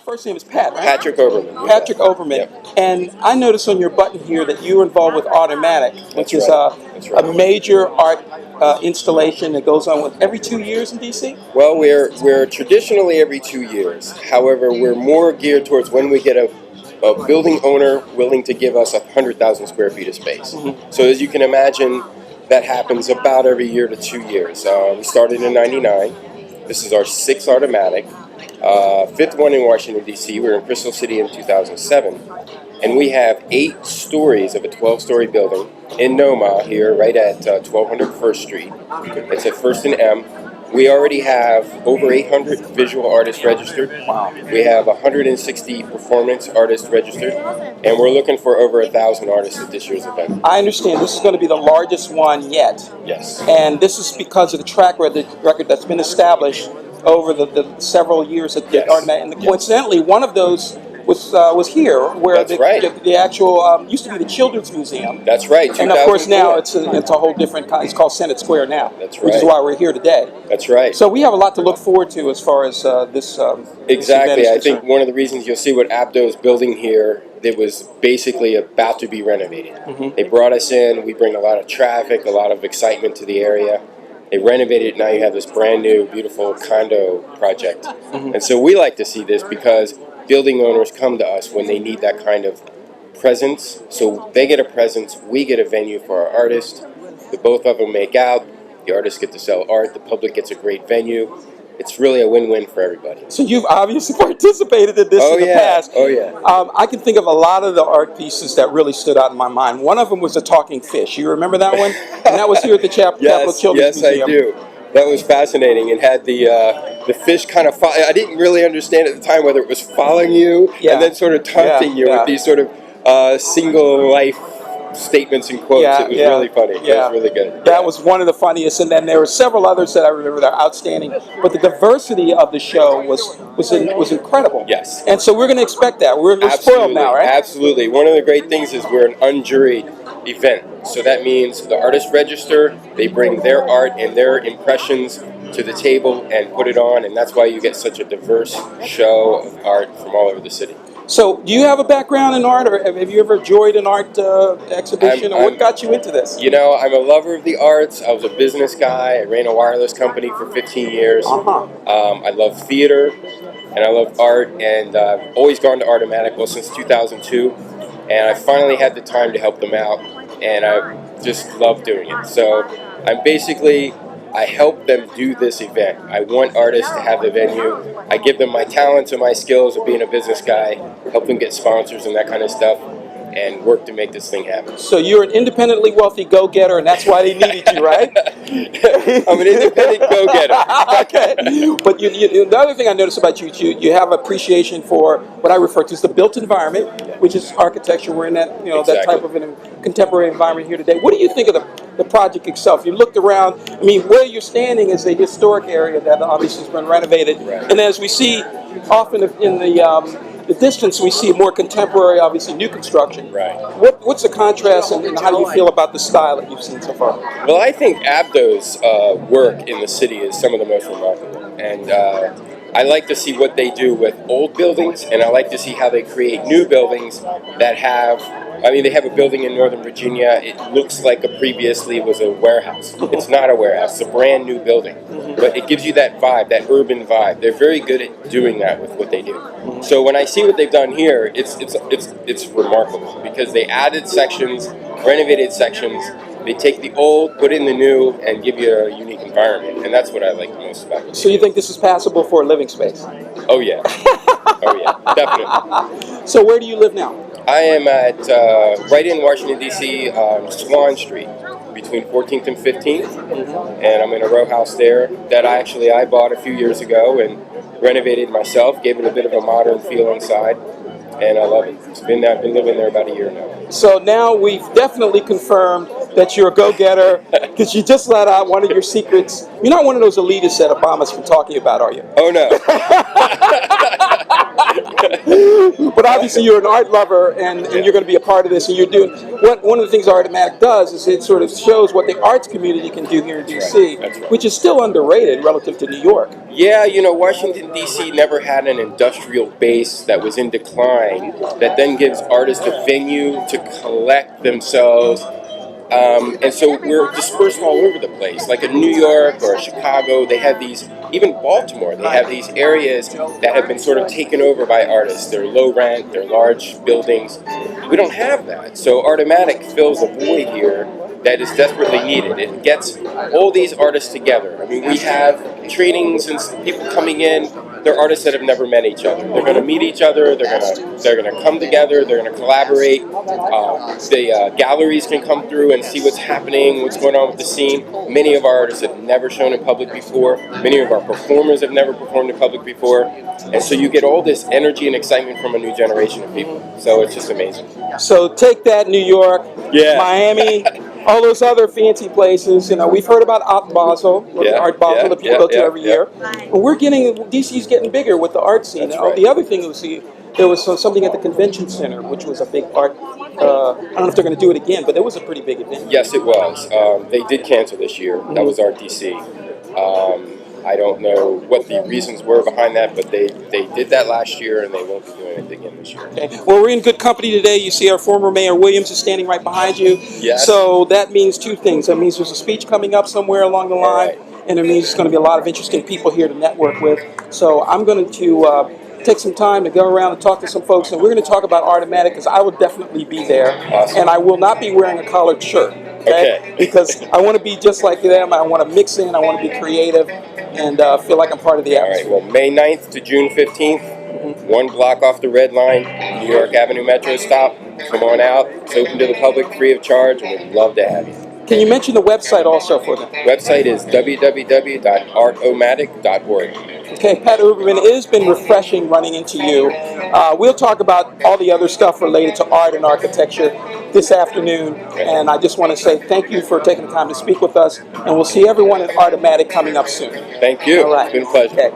First name is Pat, right? Patrick Oberman. Patrick Oberman. Yep. And I noticed on your button here that you're involved with Artomatic, which is That's right. a major art installation that goes on with every 2 years in DC. Well, we're traditionally every 2 years. However, we're more geared towards when we get a building owner willing to give us 100,000 square feet of space. Mm-hmm. So as you can imagine, that happens about every year to 2 years. We started in '99. This is our sixth Artomatic. Fifth one in Washington, D.C. We were in Crystal City in 2007. And we have 8 stories of a 12-story building in Noma here, right at 1200 First Street. It's at First and M. We already have over 800 visual artists registered. Wow. We have 160 performance artists registered. And we're looking for over 1,000 artists at this year's event. I understand this is going to be the largest one yet. Yes. And this is because of the track record that's been established over the several years at Yes. Artomatic. And coincidentally, one of those was here, where That's right. the actual used to be the Children's Museum. That's right. And of course 2004. now it's a whole different kind. It's called Senate Square now. That's Which is right. why we're here today. That's right. So we have a lot to look forward to as far as this. Exactly. This I event is think concerned. one of the reasons you'll see what Abdo is building here, that was basically about to be renovated. Mm-hmm. They brought us in. We bring a lot of traffic, a lot of excitement to the area. They renovated it. Now you have this brand new, beautiful condo project. Mm-hmm. And so we like to see this because building owners come to us when they need that kind of presence. So they get a presence. We get a venue for our artists. The both of them make out. The artists get to sell art. The public gets a great venue. It's really a win-win for everybody. So you've obviously participated in this in the past. Oh, yeah. I can think of a lot of the art pieces that really stood out in my mind. One of them was the talking fish. You remember that one? And that was here at the Capitol Children's Museum. Yes, I do. That was fascinating. It had the fish kind of I didn't really understand at the time whether it was following you and then sort of taunting you with these sort of single life statements and quotes. It was really funny. It was really good. That was one of the funniest, and then there were several others that I remember that are outstanding. But the diversity of the show was incredible. Yes. And so we're going to expect that. We're spoiled now, right? Absolutely. One of the great things is we're an unjuried event. So that means the artists register, they bring their art and their impressions to the table and put it on, and that's why you get such a diverse show of art from all over the city. So, do you have a background in art, or have you ever enjoyed an art exhibition, or what got you into this? You know, I'm a lover of the arts. I was a business guy. I ran a wireless company for 15 years. I love theater, and I love art, and I've always gone to Artomatic, well, since 2002, and I finally had the time to help them out, and I just love doing it. So, I help them do this event. I want artists to have the venue. I give them my talents and my skills of being a business guy, help them get sponsors and that kind of stuff, and work to make this thing happen. So you're an independently wealthy go-getter, and that's why they needed you, right? I'm an independent go-getter. Okay. But the other thing I noticed about you have appreciation for what I refer to as the built environment, which is architecture. We're in that, that type of contemporary environment here today. What do you think of the project itself? You looked around. I mean, where you're standing is a historic area that obviously has been renovated. Right. And as we see often in the distance, we see more contemporary, obviously new construction. Right. What's the contrast, and how do you feel about the style that you've seen so far? Well, I think Abdo's work in the city is some of the most remarkable. And I like to see what they do with old buildings, and I like to see how they create new buildings that have, they have a building in Northern Virginia. It looks like previously was a warehouse. It's not a warehouse. It's a brand new building. But it gives you that vibe, that urban vibe. They're very good at doing that with what they do. So when I see what they've done here, it's remarkable because they added sections, renovated sections. They take the old, put in the new, and give you a unique environment, and that's what I like the most about it. So you think this is passable for a living space? Oh yeah, oh yeah, definitely. So where do you live now? I am at right in Washington D.C. Swan Street, between 14th and 15th, and I'm in a row house there that I bought a few years ago and renovated myself, gave it a bit of a modern feel inside. And I love it. I've been living there about a year now. So now we've definitely confirmed that you're a go-getter because you just let out one of your secrets. You're not one of those elitists that Obama's been talking about, are you? Oh, no. But obviously you're an art lover, and you're going to be a part of this, and you're doing one of the things Artomatic does is it sort of shows what the arts community can do here in DC, which is still underrated relative to New York. Yeah, Washington, D.C. never had an industrial base that was in decline that then gives artists a venue to collect themselves. And so we're dispersed all over the place. Like in New York or Chicago, they have these, even Baltimore, they have these areas that have been sort of taken over by artists. They're low rent, they're large buildings. We don't have that. So Artomatic fills a void here that is desperately needed. It gets all these artists together. I mean, we have trainings and people coming in. They're artists that have never met each other. They're going to meet each other. They're going to come together. They're going to collaborate. The galleries can come through and see what's happening, what's going on with the scene. Many of our artists have never shown in public before. Many of our performers have never performed in public before. And so you get all this energy and excitement from a new generation of people. So it's just amazing. So take that, New York, Miami, all those other fancy places. We've heard about Art Basel, Art Basel that people go to every year. But DC's getting bigger with the art scene. The other thing was there was something at the convention center, which was a big art. I don't know if they're going to do it again, but it was a pretty big event. Yes, it was. They did cancel this year. That was Art DC. I don't know what the reasons were behind that, but they did that last year, and they won't be doing it again this year. Okay. Well, we're in good company today. You see our former Mayor Wiggins is standing right behind you. Yes. So that means two things. That means there's a speech coming up somewhere along the line, and it means there's going to be a lot of interesting people here to network with. So I'm going to take some time to go around and talk to some folks, and we're going to talk about Artomatic because I will definitely be there. Awesome. And I will not be wearing a collared shirt. Okay. Because I want to be just like them. I want to mix in. I want to be creative and feel like I'm part of the atmosphere. All right. Well, May 9th to June 15th, 1 block off the Red Line, New York Avenue Metro stop. Come on out. It's open to the public, free of charge, and we'd love to have you. Can you mention the website also for them? Website is www.artomatic.org. Okay, Pat Oberman, it has been refreshing running into you. We'll talk about all the other stuff related to art and architecture this afternoon, and I just want to say thank you for taking the time to speak with us, and we'll see everyone at Artomatic coming up soon. Thank you. All right. It's been a pleasure. Okay.